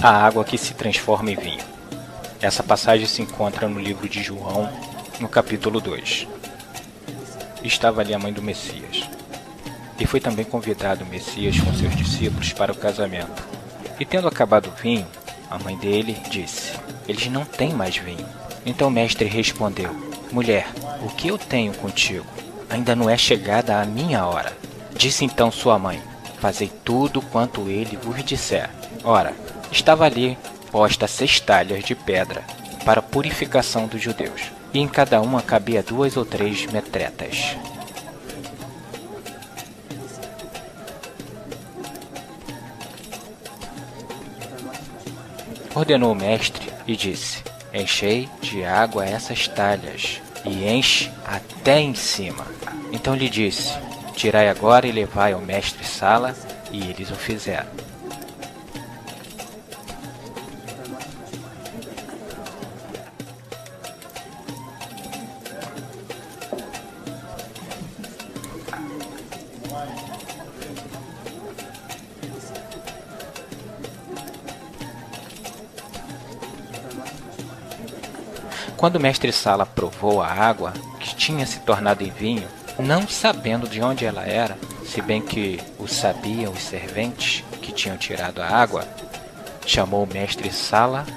a água que se transforma em vinho. Essa passagem se encontra no livro de João, no capítulo 2. Estava ali a mãe do Messias. E foi também convidado o Messias com seus discípulos para o casamento. E tendo acabado o vinho, a mãe dele disse: eles não têm mais vinho. Então o mestre respondeu: mulher, o que eu tenho contigo? Ainda não é chegada a minha hora. Disse então sua mãe: fazei tudo quanto ele vos disser. Ora, estava ali posta 6 talhas de pedra para a purificação dos judeus, e em cada uma cabia 2 ou 3 metretas. Ordenou o mestre e disse: enchei de água essas talhas, e enche até em cima. Então lhe disse: tirai agora e levai ao mestre-sala, e eles o fizeram. Quando o mestre-sala provou a água, que tinha se tornado em vinho, não sabendo de onde ela era, se bem que o sabiam os serventes que tinham tirado a água, chamou o mestre-sala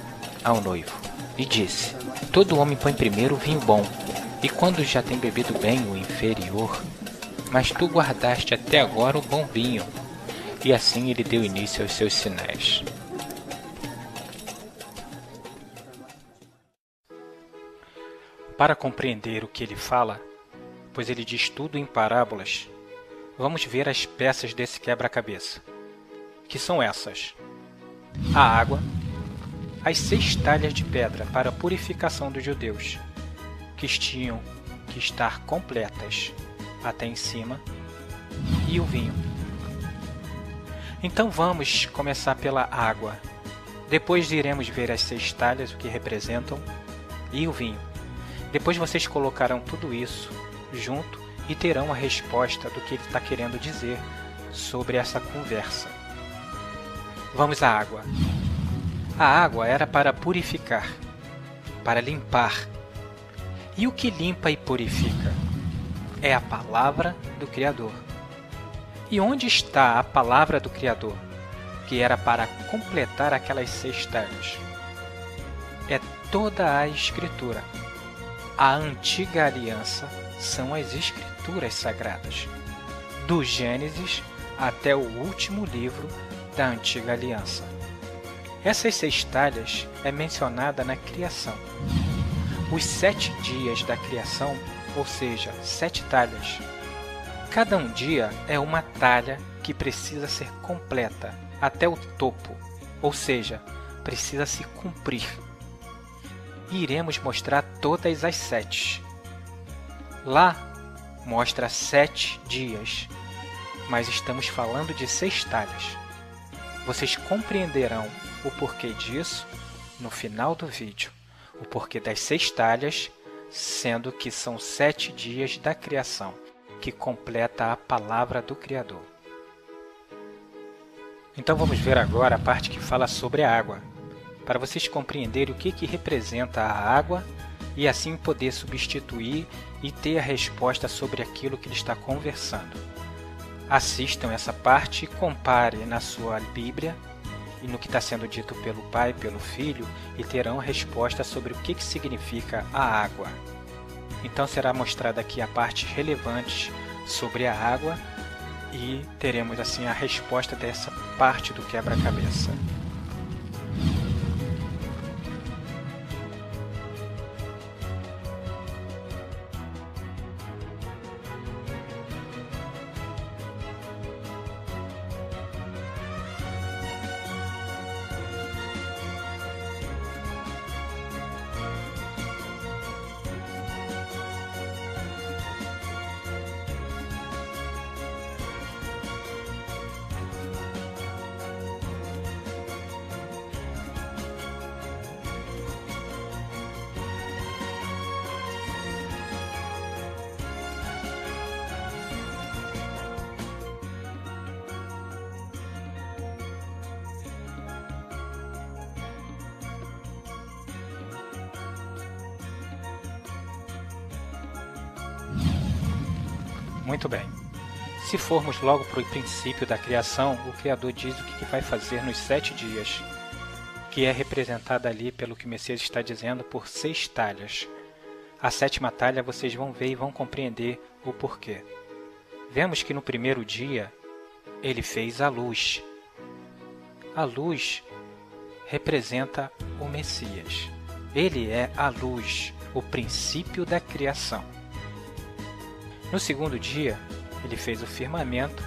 ao noivo e disse: todo homem põe primeiro o vinho bom, e quando já tem bebido bem o inferior, mas tu guardaste até agora o bom vinho. E assim ele deu início aos seus sinais. Para compreender o que ele fala, pois ele diz tudo em parábolas, vamos ver as peças desse quebra-cabeça, que são essas: a água, as 6 talhas de pedra para a purificação dos judeus, que tinham que estar completas até em cima, e o vinho. Então vamos começar pela água. Depois iremos ver as 6 talhas, o que representam, e o vinho. Depois vocês colocarão tudo isso junto e terão a resposta do que ele está querendo dizer sobre essa conversa. Vamos à água. A água era para purificar, para limpar. E o que limpa e purifica? É a palavra do Criador. E onde está a palavra do Criador, que era para completar aquelas 6 talhas? É toda a Escritura. A antiga aliança são as Escrituras Sagradas, do Gênesis até o último livro da antiga aliança. Essas 6 talhas é mencionada na criação. Os 7 dias da criação, ou seja, 7 talhas. Cada um dia é uma talha que precisa ser completa até o topo, ou seja, precisa se cumprir. E iremos mostrar todas as 7. Lá mostra 7 dias, mas estamos falando de 6 talhas. Vocês compreenderão o porquê disso no final do vídeo. O porquê das 6 talhas, sendo que são 7 dias da criação, que completa a palavra do Criador. Então vamos ver agora a parte que fala sobre a água, para vocês compreenderem o que representa a água e assim poder substituir e ter a resposta sobre aquilo que ele está conversando. Assistam essa parte e comparem na sua Bíblia e no que está sendo dito pelo Pai, pelo Filho, e terão resposta sobre o que significa a água. Então será mostrada aqui a parte relevante sobre a água e teremos assim a resposta dessa parte do quebra-cabeça. Muito bem. Se formos logo para o princípio da criação, o Criador diz o que vai fazer nos 7 dias, que é representado ali pelo que o Messias está dizendo por 6 talhas. A 7ª talha vocês vão ver e vão compreender o porquê. Vemos que no primeiro dia ele fez a luz. A luz representa o Messias. Ele é a luz, o princípio da criação. No segundo dia, ele fez o firmamento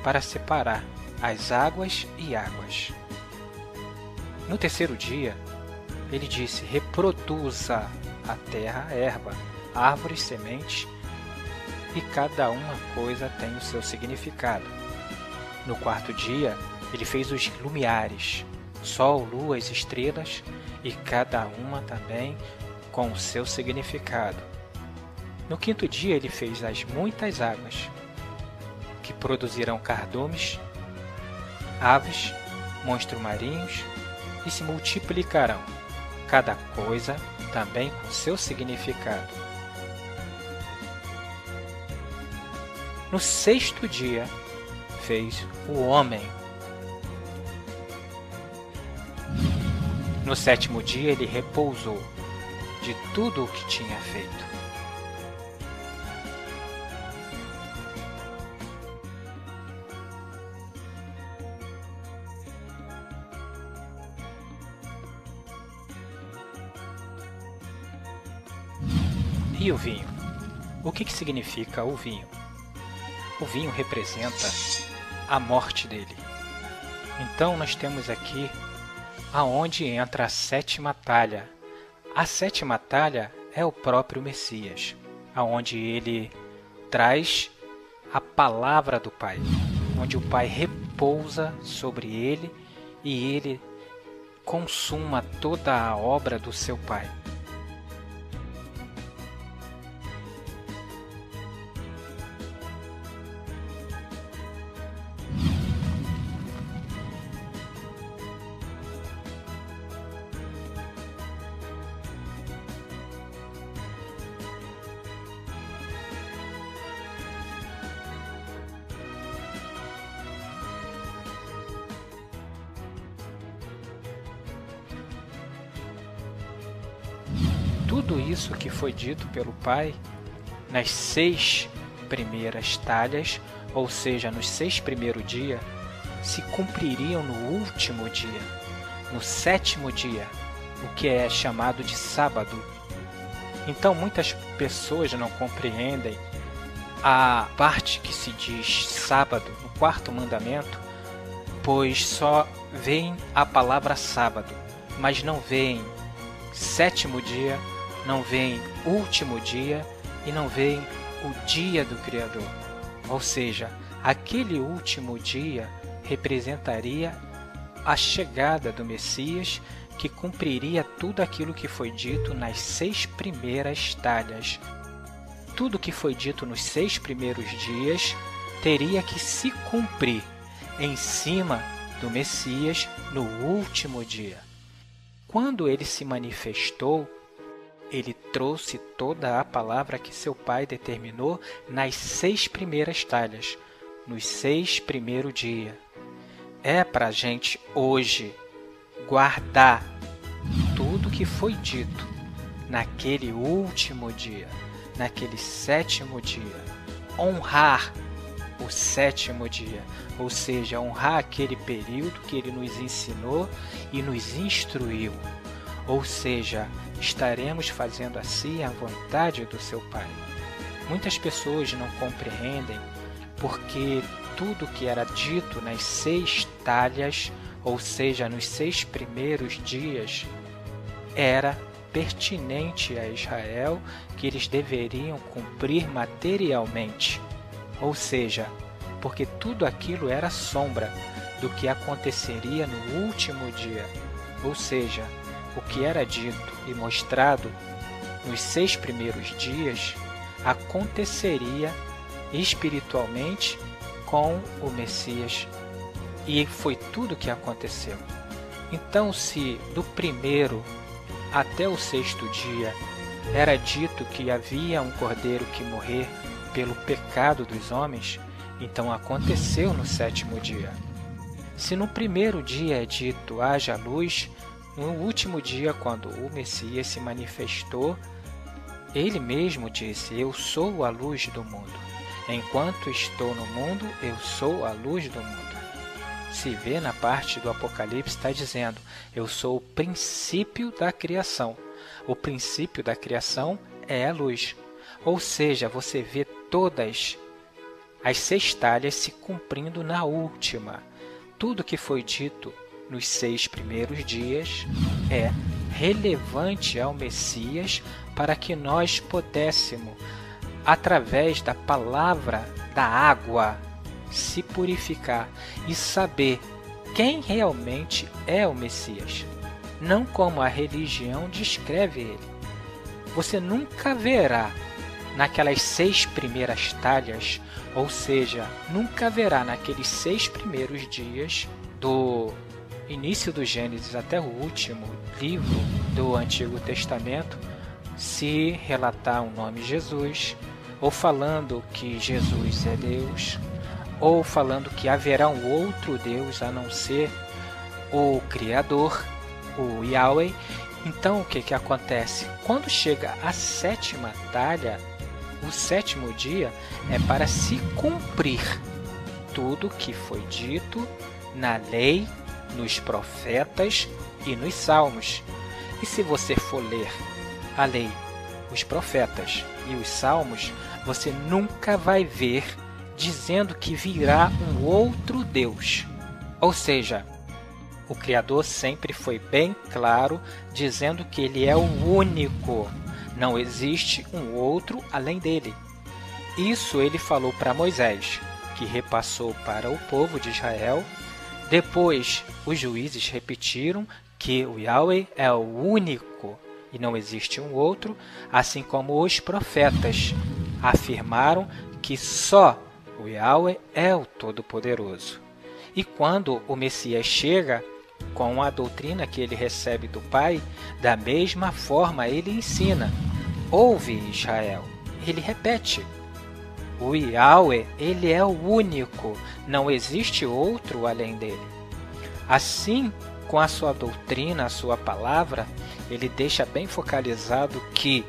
para separar as águas e águas. No terceiro dia, ele disse: reproduza a terra, a erva, árvores, sementes, e cada uma coisa tem o seu significado. No quarto dia, ele fez os lumiares, sol, luas, estrelas, e cada uma também com o seu significado. No quinto dia, ele fez as muitas águas, que produzirão cardumes, aves, monstros marinhos, e se multiplicarão, cada coisa também com seu significado. No sexto dia, fez o homem. No sétimo dia, ele repousou de tudo o que tinha feito. E o vinho? O que significa o vinho? O vinho representa a morte dele. Então nós temos aqui aonde entra a 7ª talha. A 7ª talha é o próprio Messias, aonde ele traz a palavra do Pai, onde o Pai repousa sobre ele e ele consuma toda a obra do seu Pai. Tudo isso que foi dito pelo Pai nas 6 primeiras talhas, ou seja, nos 6 primeiros dias, se cumpririam no último dia, no 7º dia, o que é chamado de sábado. Então muitas pessoas não compreendem a parte que se diz sábado no 4º mandamento, pois só veem a palavra sábado, mas não veem 7º dia, não veem último dia e não veem o dia do Criador. Ou seja, aquele último dia representaria a chegada do Messias, que cumpriria tudo aquilo que foi dito nas 6 primeiras talhas. Tudo que foi dito nos 6 primeiros dias teria que se cumprir em cima do Messias no último dia. Quando ele se manifestou, ele trouxe toda a palavra que seu Pai determinou nas 6 primeiras talhas, nos 6 primeiros dias. É para a gente hoje guardar tudo que foi dito naquele último dia, naquele 7º dia. Honrar o 7º dia, ou seja, honrar aquele período que ele nos ensinou e nos instruiu. Ou seja, estaremos fazendo assim a vontade do seu Pai. Muitas pessoas não compreendem porque tudo que era dito nas 6 talhas, ou seja, nos 6 primeiros dias, era pertinente a Israel, que eles deveriam cumprir materialmente. Ou seja, porque tudo aquilo era sombra do que aconteceria no último dia. Ou seja, o que era dito e mostrado nos 6 primeiros dias aconteceria espiritualmente com o Messias. E foi tudo o que aconteceu. Então, se do primeiro até o 6º dia era dito que havia um cordeiro que morrer pelo pecado dos homens, então aconteceu no sétimo dia. Se no primeiro dia é dito haja luz, no último dia, quando o Messias se manifestou, ele mesmo disse: eu sou a luz do mundo. Enquanto estou no mundo, eu sou a luz do mundo. Se vê na parte do Apocalipse, está dizendo: eu sou o princípio da criação. O princípio da criação é a luz. Ou seja, você vê todas as 6 talhas se cumprindo na última. Tudo que foi dito nos 6 primeiros dias é relevante ao Messias para que nós pudéssemos, através da palavra da água, se purificar e saber quem realmente é o Messias, não como a religião descreve ele. Você nunca verá naquelas 6 primeiras talhas, ou seja, nunca verá naqueles 6 primeiros dias do início do Gênesis até o último livro do Antigo Testamento, se relatar o nome Jesus, ou falando que Jesus é Deus, ou falando que haverá um outro Deus a não ser o Criador, o Yahweh. Então o que acontece? Quando chega a 7ª talha, o 7º dia é para se cumprir tudo que foi dito na lei, nos profetas e nos salmos. E se você for ler a lei, os profetas e os salmos, você nunca vai ver dizendo que virá um outro Deus. Ou seja, o Criador sempre foi bem claro, dizendo que ele é o único. Não existe um outro além dele. Isso ele falou para Moisés, que repassou para o povo de Israel. Depois, os juízes repetiram que o Yahweh é o único e não existe um outro, assim como os profetas afirmaram que só o Yahweh é o Todo-Poderoso. E quando o Messias chega, com a doutrina que ele recebe do Pai, da mesma forma ele ensina: ouve, Israel. Ele repete: o Yahweh, ele é o único, não existe outro além dele. Assim, com a sua doutrina, a sua palavra, ele deixa bem focalizado que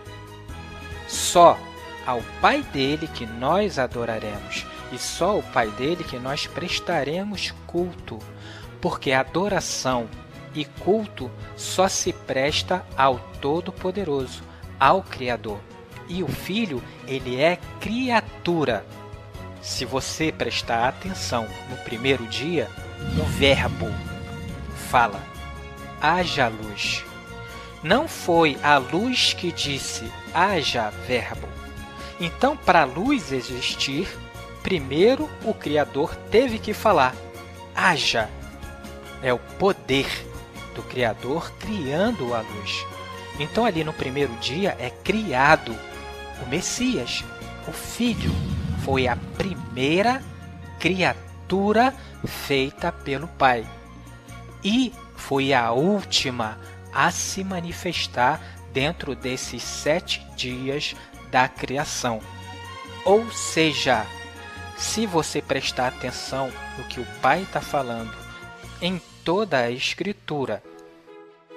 só ao Pai dele que nós adoraremos, e só ao Pai dele que nós prestaremos culto, porque adoração e culto só se presta ao Todo-Poderoso, ao Criador. E o Filho, ele é criatura. Se você prestar atenção no primeiro dia, o Verbo fala: haja luz. Não foi a luz que disse: haja Verbo. Então, para a luz existir, primeiro o Criador teve que falar: haja. É o poder do Criador criando a luz. Então, ali no primeiro dia é criado o Messias, o Filho. Foi a primeira criatura feita pelo Pai. E foi a última a se manifestar dentro desses 7 dias da criação. Ou seja, se você prestar atenção no que o Pai está falando em toda a Escritura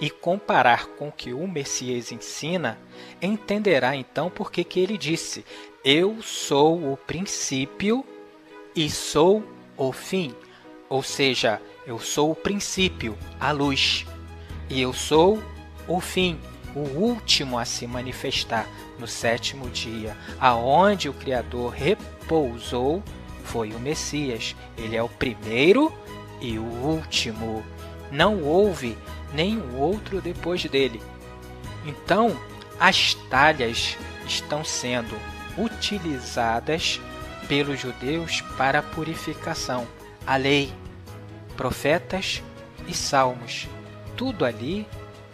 e comparar com o que o Messias ensina, entenderá então por que ele disse: eu sou o princípio e sou o fim. Ou seja, eu sou o princípio, a luz, e eu sou o fim, o último a se manifestar no 7º dia, aonde o Criador repousou, foi o Messias. Ele é o primeiro e o último. Não houve nenhum outro depois dele. Então, as talhas estão sendo utilizadas pelos judeus para a purificação. A lei, profetas e salmos, tudo ali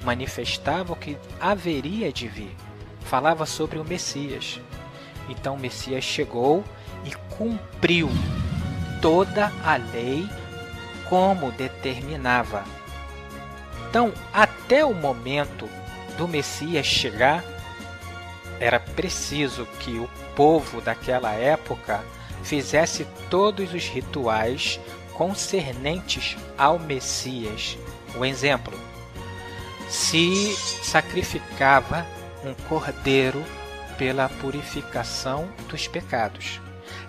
manifestava o que haveria de vir. Falava sobre o Messias. Então o Messias chegou e cumpriu toda a lei como determinava. Então, até o momento do Messias chegar, era preciso que o povo daquela época fizesse todos os rituais concernentes ao Messias. O exemplo: se sacrificava um cordeiro pela purificação dos pecados.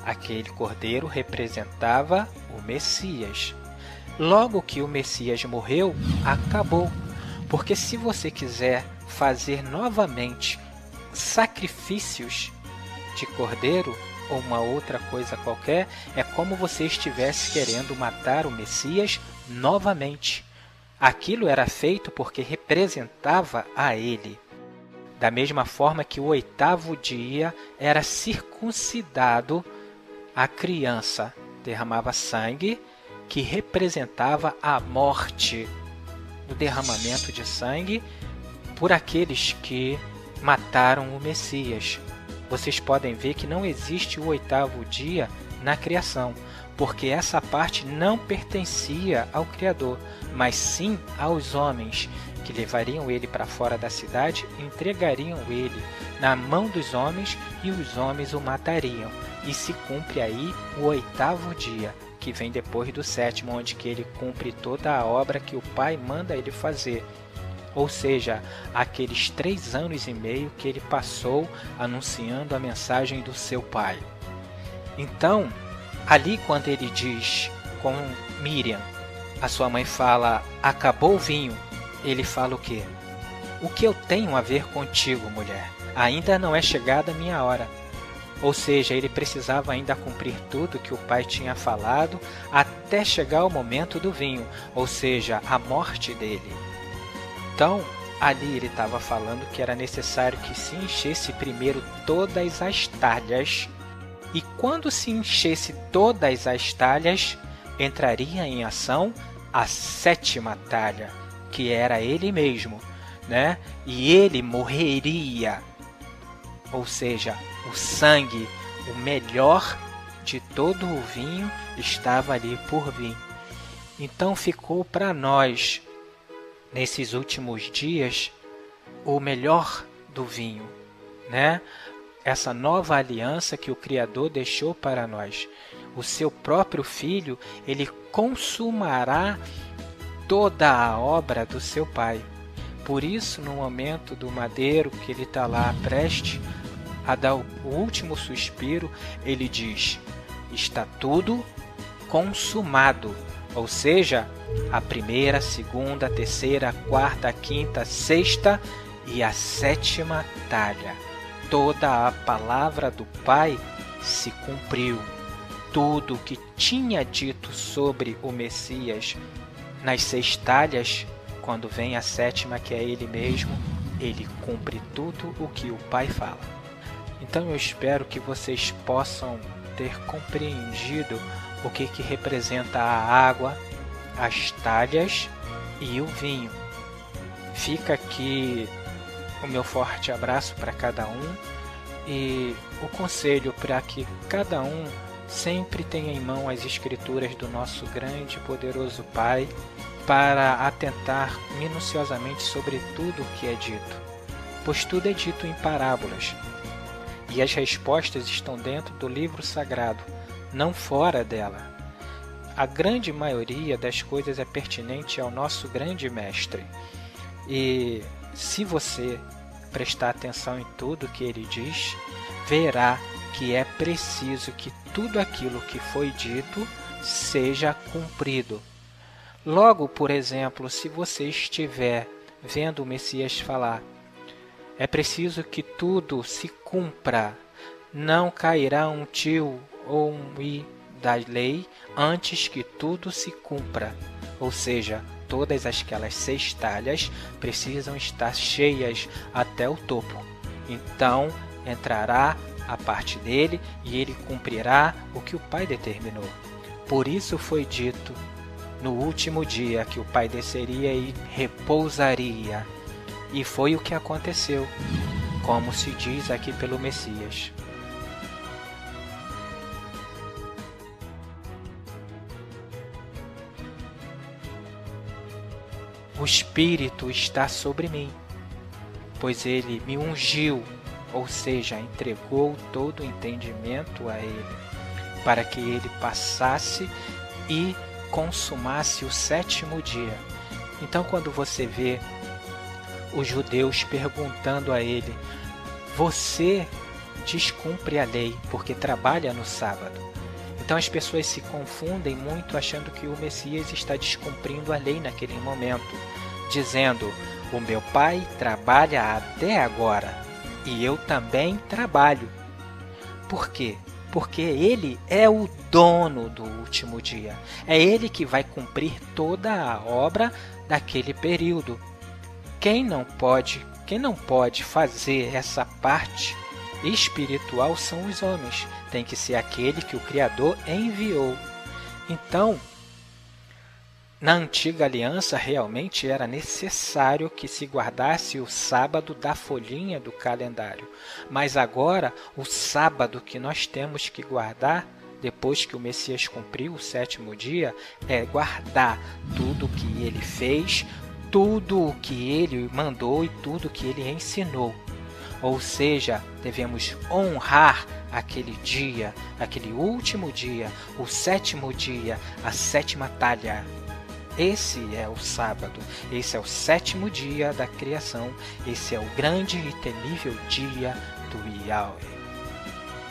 Aquele cordeiro representava o Messias. Logo que o Messias morreu, acabou. Porque se você quiser fazer novamente sacrifícios de cordeiro ou uma outra coisa qualquer, é como você estivesse querendo matar o Messias novamente. Aquilo era feito porque representava a ele. Da mesma forma que o 8º dia era circuncidado, a criança derramava sangue, que representava a morte, o derramamento de sangue por aqueles que mataram o Messias. Vocês podem ver que não existe o 8º dia na criação, porque essa parte não pertencia ao Criador, mas sim aos homens, que levariam ele para fora da cidade, entregariam ele na mão dos homens e os homens o matariam. E se cumpre aí o 8º dia, que vem depois do 7º, onde que ele cumpre toda a obra que o Pai manda ele fazer. Ou seja, aqueles 3 anos e meio que ele passou anunciando a mensagem do seu Pai. Então, ali quando ele diz com Miriam, a sua mãe fala, acabou o vinho, ele fala o quê? O que eu tenho a ver contigo, mulher? Ainda não é chegada a minha hora. Ou seja, ele precisava ainda cumprir tudo que o pai tinha falado até chegar o momento do vinho, ou seja, a morte dele. Então, ali ele estava falando que era necessário que se enchesse primeiro todas as talhas, e quando se enchesse todas as talhas, entraria em ação a 7ª talha, que era ele mesmo, né? E ele morreria. Ou seja, o sangue, o melhor de todo o vinho, estava ali por vir. Então ficou para nós, nesses últimos dias, o melhor do vinho, né? Essa nova aliança que o Criador deixou para nós. O seu próprio Filho, ele consumará toda a obra do seu Pai. Por isso, no momento do madeiro, que ele está lá prestes a dar o último suspiro, ele diz, está tudo consumado. Ou seja, a 1ª, 2ª, 3ª, 4ª, 5ª, 6ª e a 7ª talha. Toda a palavra do Pai se cumpriu. Tudo o que tinha dito sobre o Messias nas 6 talhas, quando vem a 7ª, que é ele mesmo, ele cumpre tudo o que o Pai fala. Então eu espero que vocês possam ter compreendido o que representa a água, as talhas e o vinho. Fica aqui o meu forte abraço para cada um e o conselho para que cada um sempre tenha em mão as escrituras do nosso grande e poderoso Pai, para atentar minuciosamente sobre tudo o que é dito, pois tudo é dito em parábolas, e as respostas estão dentro do livro sagrado, não fora dela. A grande maioria das coisas é pertinente ao nosso grande mestre, e se você prestar atenção em tudo que ele diz, verá que é preciso que tudo aquilo que foi dito seja cumprido. Logo, por exemplo, se você estiver vendo o Messias falar, é preciso que tudo se cumpra, não cairá um tio ou um i da lei antes que tudo se cumpra. Ou seja, todas aquelas 6 talhas precisam estar cheias até o topo. Então entrará a parte dele e ele cumprirá o que o Pai determinou. Por isso foi dito no último dia que o Pai desceria e repousaria. E foi o que aconteceu, como se diz aqui pelo Messias. O Espírito está sobre mim, pois ele me ungiu ou seja, entregou todo o entendimento a ele, para que ele passasse e consumasse o sétimo dia. Então, quando você vê os judeus perguntando a ele: você descumpre a lei porque trabalha no sábado? Então as pessoas se confundem muito achando que o Messias está descumprindo a lei naquele momento, dizendo: o meu pai trabalha até agora e eu também trabalho. Por quê? Porque ele é o dono do último dia. É ele que vai cumprir toda a obra daquele período. Quem não pode fazer essa parte espiritual são os homens. Tem que ser aquele que o Criador enviou. Então, na antiga aliança realmente era necessário que se guardasse o sábado da folhinha do calendário. Mas agora, o sábado que nós temos que guardar, depois que o Messias cumpriu o sétimo dia, é guardar tudo o que ele fez, tudo o que ele mandou e tudo o que ele ensinou. Ou seja, devemos honrar aquele dia, aquele último dia, o sétimo dia, a sétima talha. Esse é o sábado, esse é o sétimo dia da criação, esse é o grande e temível dia do Yahweh.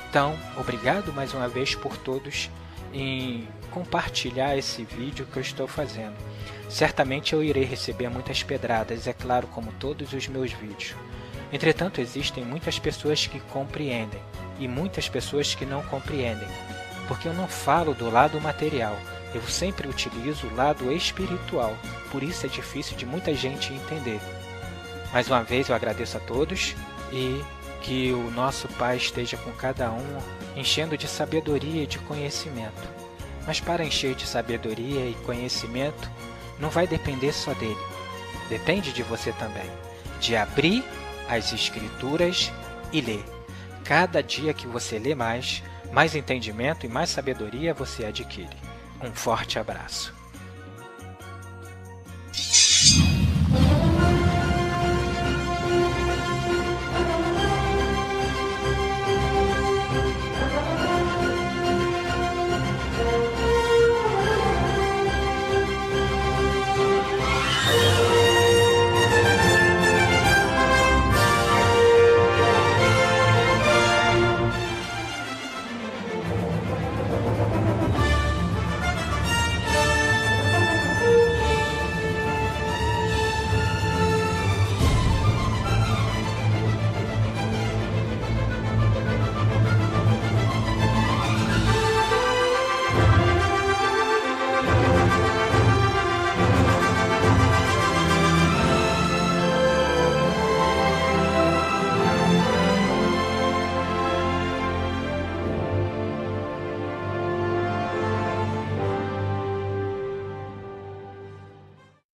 Então, obrigado mais uma vez por todos em compartilhar esse vídeo que eu estou fazendo. Certamente eu irei receber muitas pedradas, é claro, como todos os meus vídeos. Entretanto, existem muitas pessoas que compreendem e muitas pessoas que não compreendem, porque eu não falo do lado material, eu sempre utilizo o lado espiritual, por isso é difícil de muita gente entender. Mais uma vez eu agradeço a todos e que o nosso Pai esteja com cada um, enchendo de sabedoria e de conhecimento. Mas para encher de sabedoria e conhecimento, não vai depender só dele. Depende de você também, de abrir as Escrituras e ler. Cada dia que você lê mais entendimento e mais sabedoria você adquire. Um forte abraço.